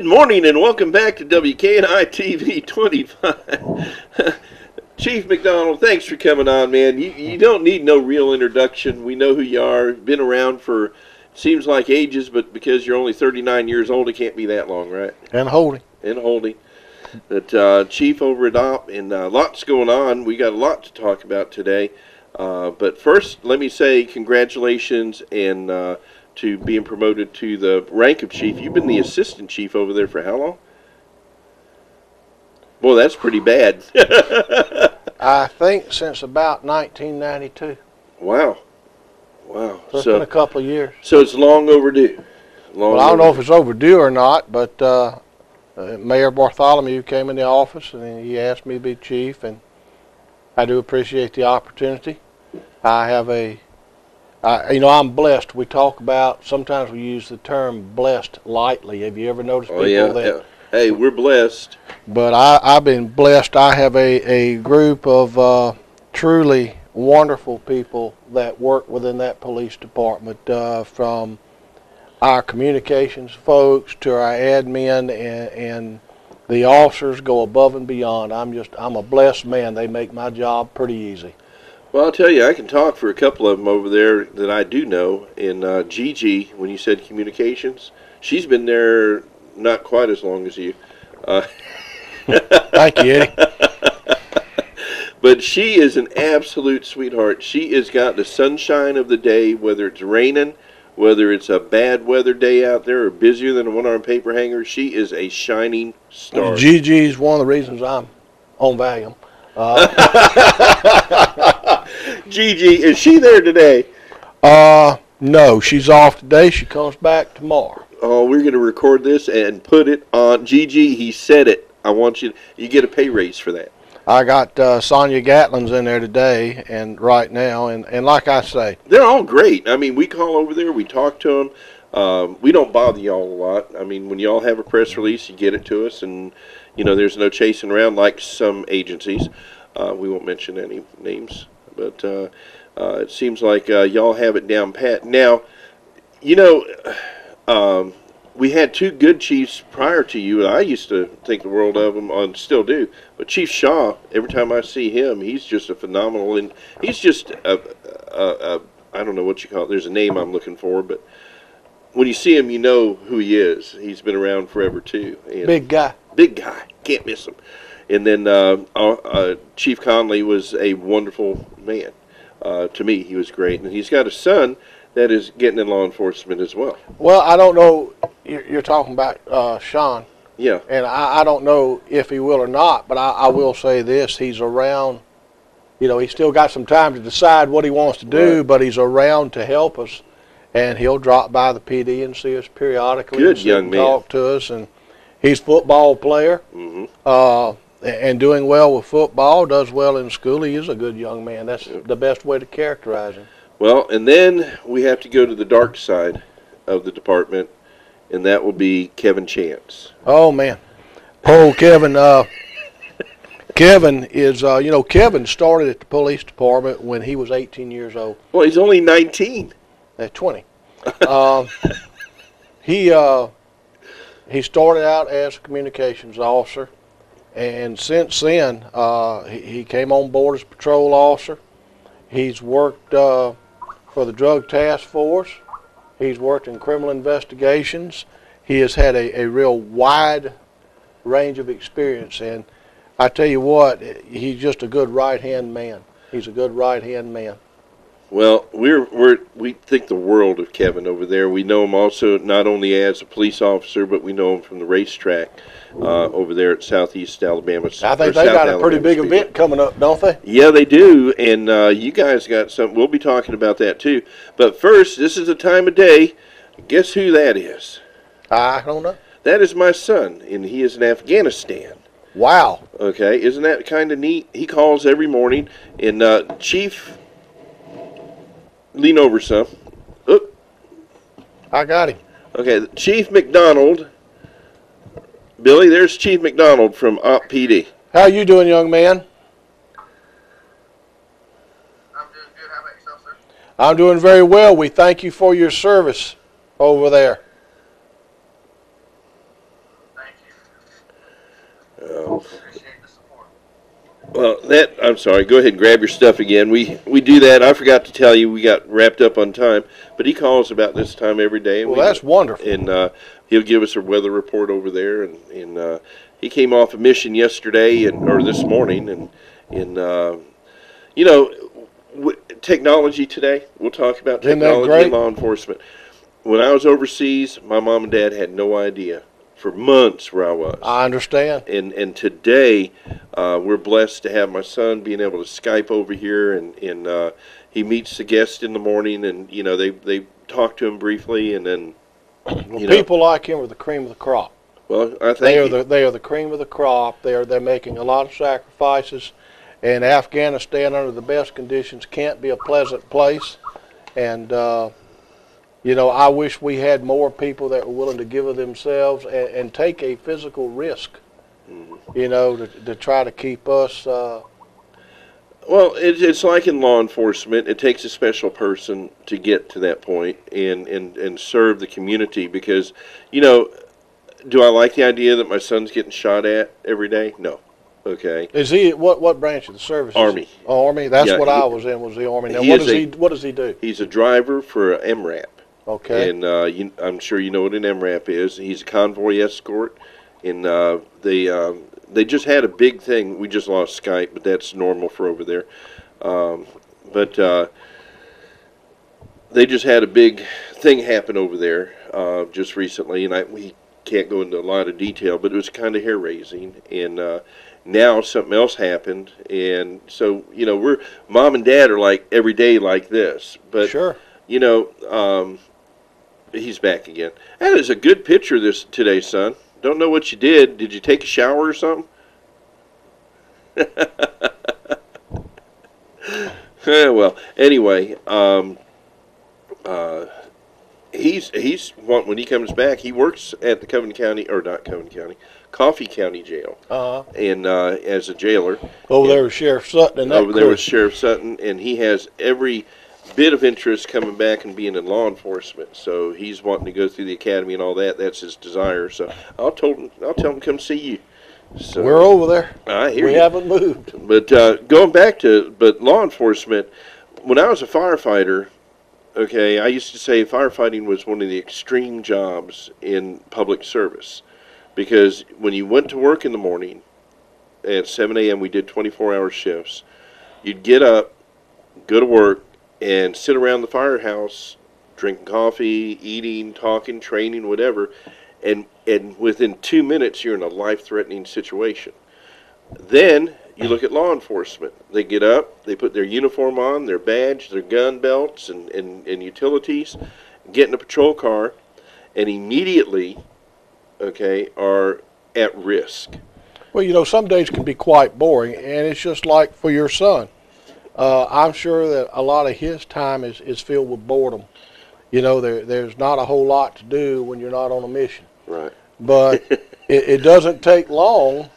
Good morning and welcome back to WKNI TV 25. Chief McDonald, thanks for coming on, man. You don't need no real introduction. We know who you are. Been around for, seems like ages, but because you're only 39 years old, it can't be that long, right? And holding. And holding. But Chief over at OP, and lots going on. We got a lot to talk about today. But first, let me say congratulations and to being promoted to the rank of chief. You've been the assistant chief over there for how long? Boy, that's pretty bad. I think since about 1992. Wow. Wow. So it's been a couple of years. So it's long overdue. Well, I don't know if it's overdue or not, but Mayor Bartholomew came in the office and he asked me to be chief, and I do appreciate the opportunity. I have I'm blessed. We talk about, sometimes we use the term blessed lightly. Have you ever noticed people that? Yeah. Hey, we're blessed. But I've been blessed. I have a group of truly wonderful people that work within that police department, from our communications folks to our admin, and the officers go above and beyond. I'm a blessed man. They make my job pretty easy. Well, I'll tell you, I can talk for a couple of them over there that I do know. And Gigi, when you said communications, she's been there not quite as long as you. Thank you, Eddie. But she is an absolute sweetheart. She has got the sunshine of the day, whether it's raining, whether it's a bad weather day out there or busier than a one-arm paper hanger. She is a shining star. Gigi's one of the reasons I'm on Valium. Gigi, is she there today? No, she's off today. She comes back tomorrow. Oh, we're going to record this and put it on. Gigi, he said it. I want you get a pay raise for that. I got Sonia Gatlin's in there today and right now, and like I say, they're all great. I mean, we call over there, we talk to them. We don't bother y'all a lot. I mean, when y'all have a press release, you get it to us, and there's no chasing around like some agencies. We won't mention any names, but it seems like y'all have it down pat. Now, we had two good chiefs prior to you. I used to think the world of them, and still do. But Chief Shaw, every time I see him, he's just a phenomenal, and he's just I don't know what you call it. There's a name I'm looking for, but when you see him, you know who he is. He's been around forever too. And big guy. Big guy. Can't miss him. And then Chief Conley was a wonderful man. To me, he was great. And he's got a son that is getting in law enforcement as well. Well, I don't know. You're talking about Sean. Yeah. And I don't know if he will or not, but I will say this. He's around. He's still got some time to decide what he wants to do, right, but he's around to help us. And he'll drop by the PD and see us periodically. Good young man. Talk to us. And he's a football player. Mm-hmm. And doing well with football, does well in school. He is a good young man. That's the best way to characterize him. Well, and then we have to go to the dark side of the department, and that will be Kevin Chance. Oh, man. Poor Kevin. Kevin is, Kevin started at the police department when he was 18 years old. Well, he's only 19. 20. He started out as a communications officer. And since then, he came on board as patrol officer. He's worked for the Drug Task Force. He's worked in criminal investigations. He has had a real wide range of experience. And I tell you what, he's just a good right-hand man. He's a good right-hand man. Well, we think the world of Kevin over there. We know him also not only as a police officer, but we know him from the racetrack over there at Southeast Alabama. I think they got a pretty big event coming up, don't they? Yeah, they do, and you guys got something. We'll be talking about that too. But first, this is the time of day. Guess who that is? I don't know. That is my son, and he is in Afghanistan. Wow. Okay, isn't that kind of neat? He calls every morning, and Chief... lean over some. Oop. I got him. Okay, Chief McDonald. Billy, there's Chief McDonald from OPD. How you doing, young man? I'm doing good. How about yourself, sir? I'm doing very well. We thank you for your service over there. Thank you. Uh, Appreciate the support. well, I'm sorry. Go ahead and grab your stuff again. We do that. I forgot to tell you we got wrapped up on time, but he calls about this time every day. And Well, that's wonderful. And he'll give us a weather report over there. And he came off a mission yesterday or this morning, and you know, technology today. We'll talk about Isn't that technology great? and law enforcement. When I was overseas, my mom and dad had no idea for months where I was. I understand. And today, we're blessed to have my son being able to Skype over here, and he meets the guest in the morning, and you know they talk to him briefly, and then Well, people like him are the cream of the crop. well, I They think are the cream of the crop. They're making a lot of sacrifices, and Afghanistan under the best conditions can't be a pleasant place. And you know, I wish we had more people that were willing to give of themselves and take a physical risk. You know, to try to keep us. well, it's like in law enforcement. It takes a special person to get to that point and serve the community because, you know, do I like the idea that my son's getting shot at every day? No. Okay. Is he what branch of the service? Army. Army. That's Yeah, what I was in. Was the Army. Now, he what is does he do? He's a driver for a MRAP. Okay. And I'm sure you know what an MRAP is. He's a convoy escort, and they just had a big thing. We just lost Skype, but that's normal for over there. But they just had a big thing happen over there just recently, and we can't go into a lot of detail, but it was kind of hair-raising. And now something else happened, and so you know, mom and dad are like every day like this, but Sure. you know. He's back again. That is a good picture today, son. Don't know what you did. Did you take a shower or something? Well, anyway, he's when he comes back, he works at the Coffee County Jail, and as a jailer Over there with Sheriff Sutton and that over there crew. with Sheriff Sutton, and he has every bit of interest coming back and being in law enforcement. So he's wanting to go through the academy and all that. That's his desire. So I'll tell him to come see you. So We're over there. I hear We you. haven't moved. But going back to law enforcement, when I was a firefighter, okay, I used to say firefighting was one of the extreme jobs in public service because when you went to work in the morning at 7 a.m., we did 24-hour shifts. You'd get up, go to work, and sit around the firehouse drinking coffee, eating, talking, training, whatever, and within 2 minutes you're in a life-threatening situation. Then you look at law enforcement. They get up, they put their uniform on, their badge, their gun belts, and utilities, get in a patrol car, and immediately, okay, are at risk. Well, you know, some days can be quite boring, and it's just like for your son. I'm sure that a lot of his time is filled with boredom. You know, there's not a whole lot to do when you're not on a mission. Right. But it doesn't take long,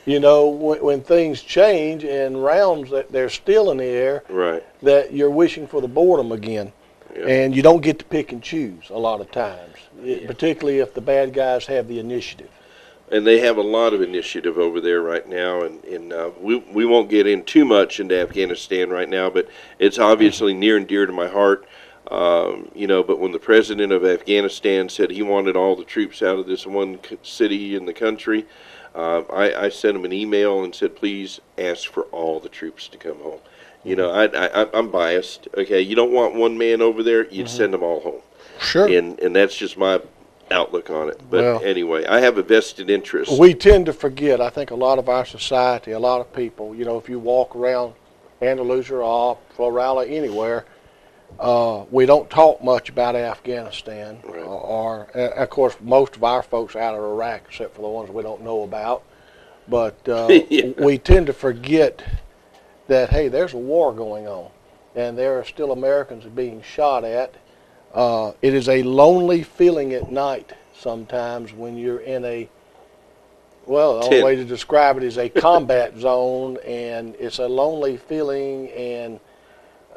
you know, when things change and rounds that they're still in the air, Right. that you're wishing for the boredom again. Yeah. And you don't get to pick and choose a lot of times, particularly if the bad guys have the initiative. And they have a lot of initiative over there right now, and we won't get in too much into Afghanistan right now, but it's obviously near and dear to my heart. You know, but when the president of Afghanistan said he wanted all the troops out of this one city in the country, I sent him an email and said, please ask for all the troops to come home. You know, I'm biased. Okay, you don't want one man over there, you'd send them all home. Sure. And that's just my outlook on it. But Well, anyway, I have a vested interest. We tend to forget. I think a lot of our society, a lot of people, you know, if you walk around Andalusia or Florala, anywhere, we don't talk much about Afghanistan. Right. Or, of course, most of our folks out of Iraq, except for the ones we don't know about. But Yeah. we tend to forget that, hey, there's a war going on, and there are still Americans being shot at. It is a lonely feeling at night sometimes when you're in a, well, the only way to describe it is a combat zone, and it's a lonely feeling, and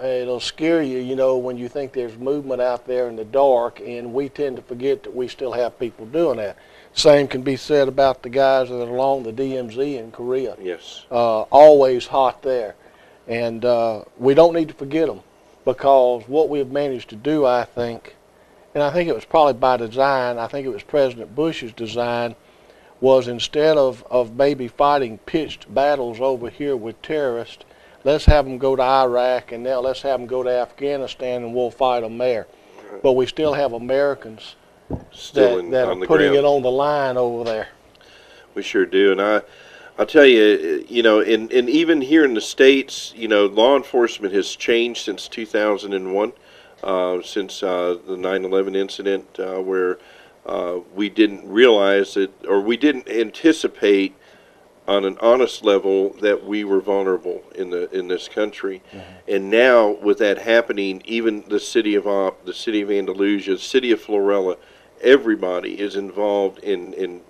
It'll scare you, you know, when you think there's movement out there in the dark, and we tend to forget that we still have people doing that. Same can be said about the guys that are along the DMZ in Korea. Yes. Always hot there. And we don't need to forget them, because what we've managed to do, I think, and I think it was probably by design, I think it was President Bush's design, was instead of maybe fighting pitched battles over here with terrorists, let's have them go to Iraq, and now let's have them go to Afghanistan, and we'll fight them there. But we still have Americans Still that on are the putting ground. it on the line over there. We sure do, and I'll tell you, you know, and even here in the States, you know, law enforcement has changed since 2001, since the 9/11 incident, where we didn't realize it, or we didn't anticipate on an honest level that we were vulnerable in this country. And now with that happening, even the city of the city of Andalusia, the city of Florella, everybody is involved in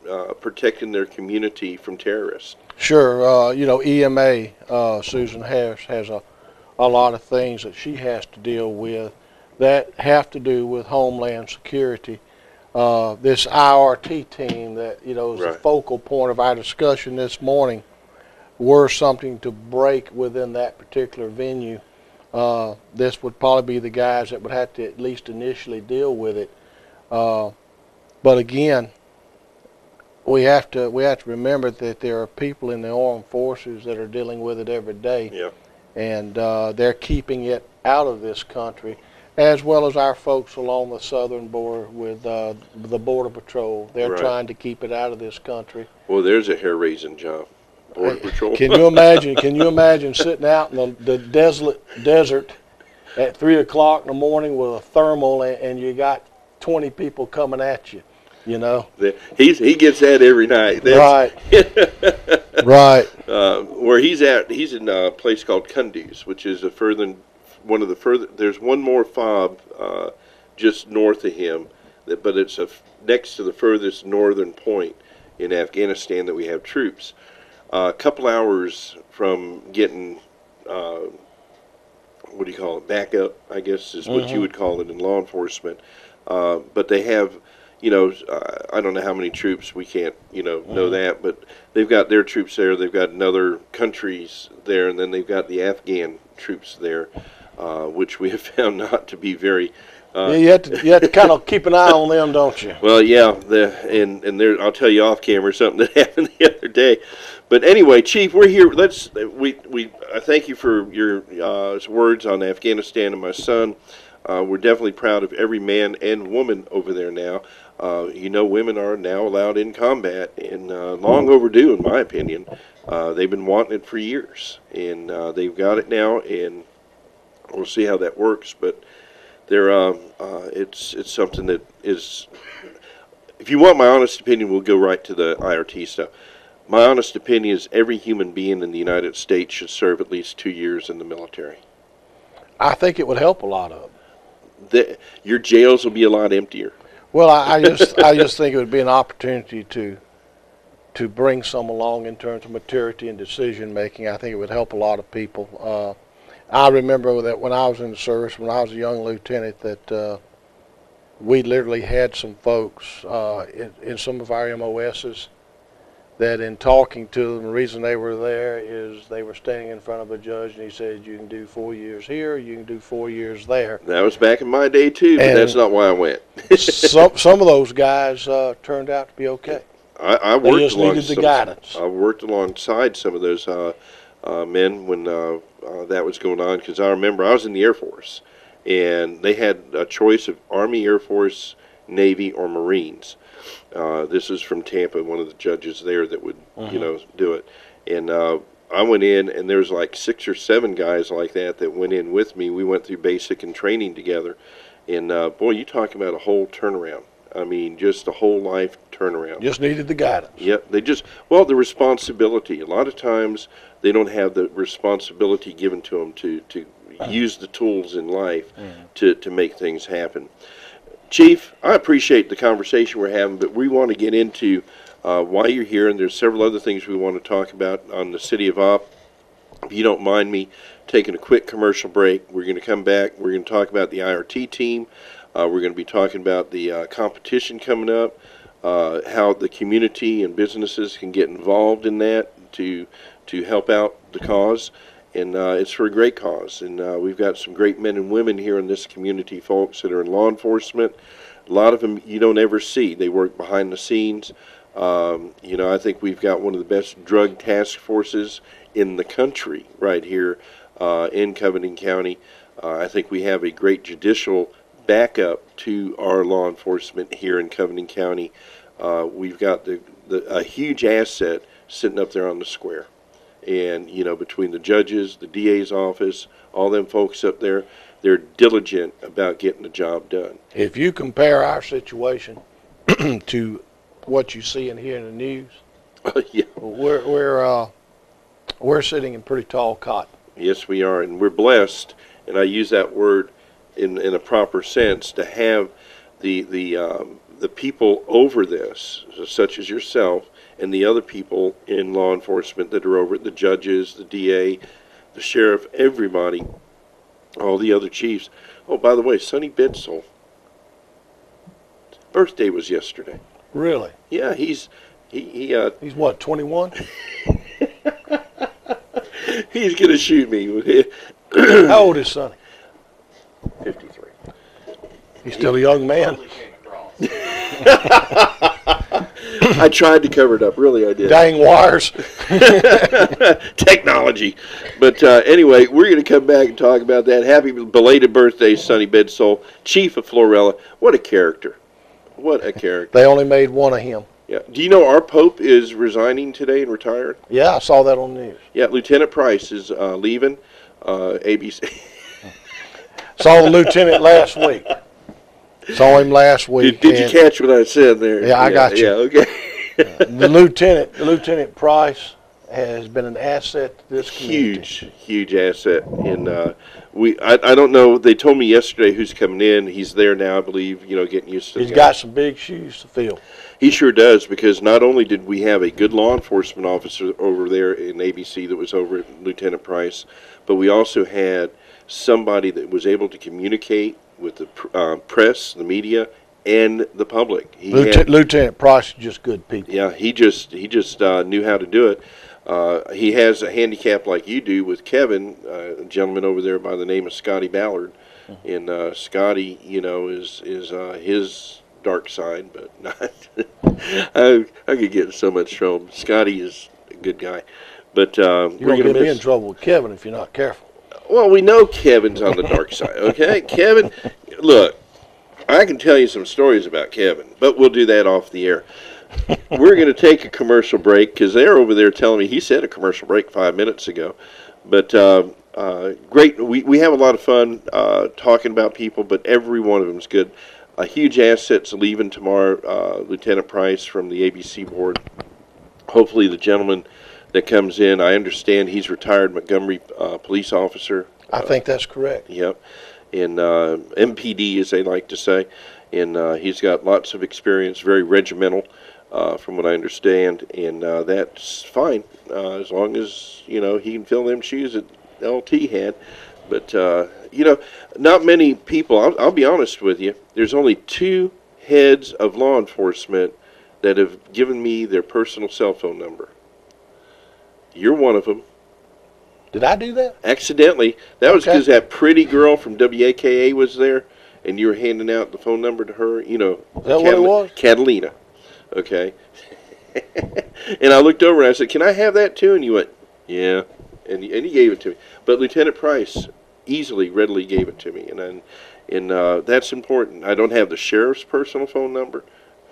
protecting their community from terrorists. Sure, you know, EMA, Susan Harris, has a lot of things that she has to deal with that have to do with Homeland Security. This IRT team that, you know, is the Right. focal point of our discussion this morning, were something to break within that particular venue. This would probably be the guys that would have to at least initially deal with it. But again, we have to remember that there are people in the armed forces that are dealing with it every day, Yeah. and they're keeping it out of this country, as well as our folks along the southern border with the Border Patrol. They're Right. trying to keep it out of this country. Well, there's a hair-raising job. Border Patrol. Can you imagine? Can you imagine sitting out in the desolate desert at 3 o'clock in the morning with a thermal, and you got 20 people coming at you? You know. He gets that every night. Right. Right. Where he's at, he's in a place called Kunduz, which is there's one more fob just north of him, but it's next to the furthest northern point in Afghanistan that we have troops. A couple hours from getting, what do you call it, backup, I guess is what you would call it in law enforcement. But they have, you know, I don't know how many troops, we can't, you know that, but they've got their troops there, they've got other countries there, and then they've got the Afghan troops there, which we have found not to be very... Yeah, you have to kind of keep an eye on them, don't you? Well, yeah, and there, I'll tell you off camera something that happened the other day. But anyway, Chief, we're here. I thank you for your words on Afghanistan and my son. We're definitely proud of every man and woman over there now. You know, women are now allowed in combat, and long overdue, in my opinion. They've been wanting it for years, and they've got it now, and we'll see how that works. But it's something that is, if you want my honest opinion, we'll go right to the IRT stuff. My honest opinion is every human being in the United States should serve at least 2 years in the military. I think it would help a lot of them. Your jails will be a lot emptier. Well, I just think it would be an opportunity to bring some along in terms of maturity and decision making. I think it would help a lot of people. I remember that when I was in the service, when I was a young lieutenant, that we literally had some folks in some of our MOSs that, in talking to them, the reason they were there is they were standing in front of a judge, and he said, you can do 4 years here, you can do 4 years there. That was back in my day too, but that's not why I went. some of those guys turned out to be okay. I They worked just needed the guidance. I worked alongside some of those men when that was going on, because I remember I was in the Air Force, and they had a choice of Army, Air Force, Navy, or Marines. This is from Tampa, one of the judges there that would, you know, do it. And I went in, and there was like 6 or 7 guys like that went in with me. We went through basic and training together. And, boy, you talk about a whole turnaround. I mean, just a whole life turnaround. Just needed the guidance. Yep, the responsibility. A lot of times they don't have the responsibility given to them to use the tools in life to make things happen. Chief, I appreciate the conversation we're having, but we want to get into why you're here, and there's several other things we want to talk about on the City of Op. If you don't mind me taking a quick commercial break, we're going to come back. We're going to talk about the IRT team. We're going to be talking about the competition coming up, how the community and businesses can get involved in that to help out the cause. And it's for a great cause. And we've got some great men and women here in this community, folks, that are in law enforcement. A lot of them you don't ever see. They work behind the scenes. I think we've got one of the best drug task forces in the country right here in Covington County. I think we have a great judicial backup to our law enforcement here in Covington County. We've got a huge asset sitting up there on the square. And, between the judges, the DA's office, all them folks up there, they're diligent about getting the job done. If you compare our situation to what you see and hear in the news, Yeah. we're sitting in pretty tall cotton. Yes, we are, and we're blessed, and I use that word in a proper sense, to have the people over this, such as yourself, and the other people in law enforcement that are over it, the judges, the DA, the sheriff, everybody, all the other chiefs. Oh, by the way, Sonny Bedsole, birthday was yesterday. Really? Yeah, he's what, 21? he's gonna shoot me. How old is Sonny? 53. He's still a young man. I tried to cover it up, really I did. Dang wires. Technology. But anyway, we're going to come back and talk about that. Happy belated birthday, Sonny Bedsole, Chief of Florella. What a character. What a character. They only made one of him. Yeah. Do you know our Pope is resigning today and retired? Yeah, I saw that on the news. Yeah, Lieutenant Price is leaving ABC. Saw the lieutenant last week. Saw him last week. Did you catch what I said there? Yeah, I got you. Yeah, okay. The Lieutenant Price has been an asset to this community. Huge asset. And I don't know. They told me yesterday who's coming in. He's there now, I believe. Getting used to. He's got some big shoes to fill. He sure does, because not only did we have a good law enforcement officer over there in ABC that was over at Lieutenant Price, but we also had somebody that was able to communicate with the press, the media, and the public. Lieutenant Price is just good people. Yeah, he just knew how to do it. He has a handicap like you do with Kevin, a gentleman over there by the name of Scotty Ballard, and Scotty, is his dark side, but not. I could get in so much trouble. Scotty is a good guy, but You're going to get me in trouble with Kevin if you're not careful. Well, we know Kevin's on the dark side, okay? Kevin, look, I can tell you some stories about Kevin, but we'll do that off the air. We're going to take a commercial break, because they're over there telling me, he said a commercial break 5 minutes ago. But great, we have a lot of fun talking about people, but every one of them is good. A huge asset's leaving tomorrow, Lieutenant Price from the ABC board. Hopefully the gentleman that comes in, I understand he's retired Montgomery police officer. I think that's correct. Yep. And MPD, as they like to say. And he's got lots of experience, very regimental, from what I understand. And that's fine, as long as, he can fill them shoes that LT had. But, not many people, I'll be honest with you, there's only 2 heads of law enforcement that have given me their personal cell phone number. You're one of them. Did I do that? Accidentally. That was because that pretty girl from WKNI was there, and you were handing out the phone number to her. Is that what it was? Catalina. Okay. And I looked over and I said, "Can I have that too?" And you went, "Yeah." And he gave it to me. But Lieutenant Price readily gave it to me, and that's important. I don't have the sheriff's personal phone number,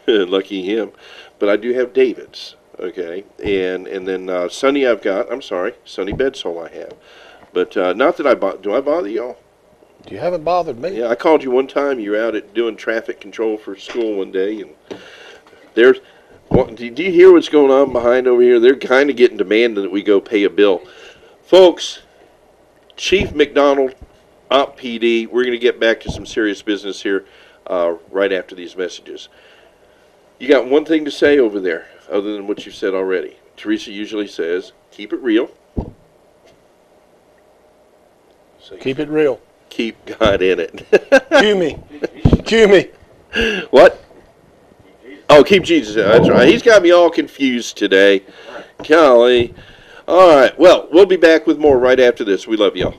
lucky him, but I do have David's. Okay, and then Sonny Sonny Bedsole I have. But not that do I bother y'all? You haven't bothered me. Yeah, I called you one time. You were out doing traffic control for school one day, and do you hear what's going on behind over here? They're kind of getting demanding that we go pay a bill. Folks, Chief McDonald, OPD, we're going to get back to some serious business here right after these messages. You got one thing to say over there, other than what you've said already. Teresa usually says, keep it real. Keep it real. Keep God in it. Cue me. Cue me. What? Oh, keep Jesus in it. That's right. He's got me all confused today. Golly. All right. Well, we'll be back with more right after this. We love y'all.